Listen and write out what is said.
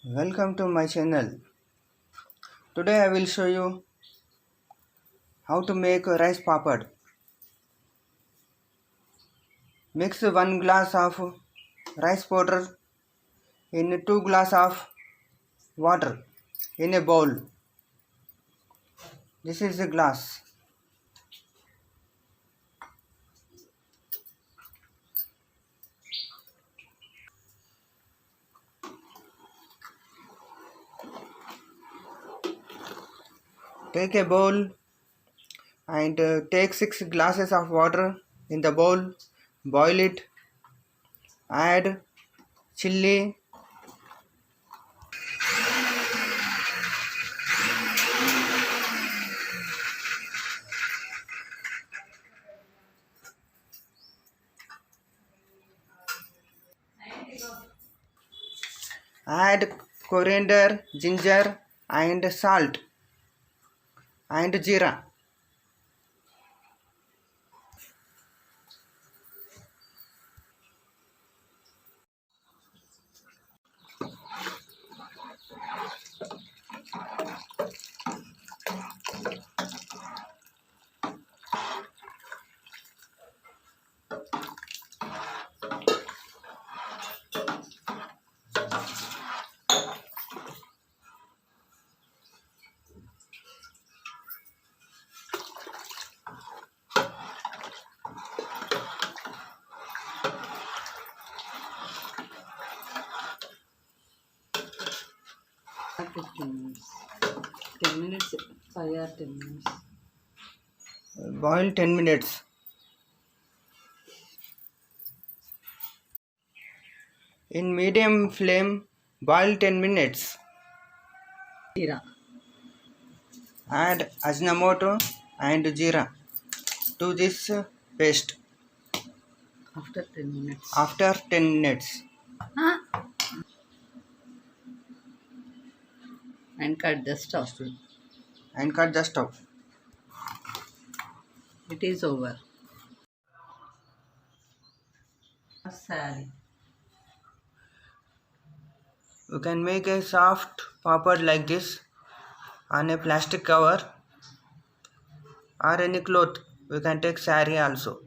Welcome to my channel. Today I will show you how to make rice papad. Mix 1 glass of rice powder in 2 glass of water in a bowl. This is a glass. Take a bowl and take 6 glasses of water in the bowl. Boil it. Add chili. Add coriander, ginger and salt and jeera. After 10 minutes. 10 minutes, 5 or 10 minutes. Boil 10 minutes. In medium flame, boil 10 minutes. Jeera. Add ajinomoto and jeera to this paste After 10 minutes. after 10 minutes Huh? And cut the stove. and cut the stove. It is over. Sari. You can make a soft papad like this on a plastic cover or any cloth. We can take sari also.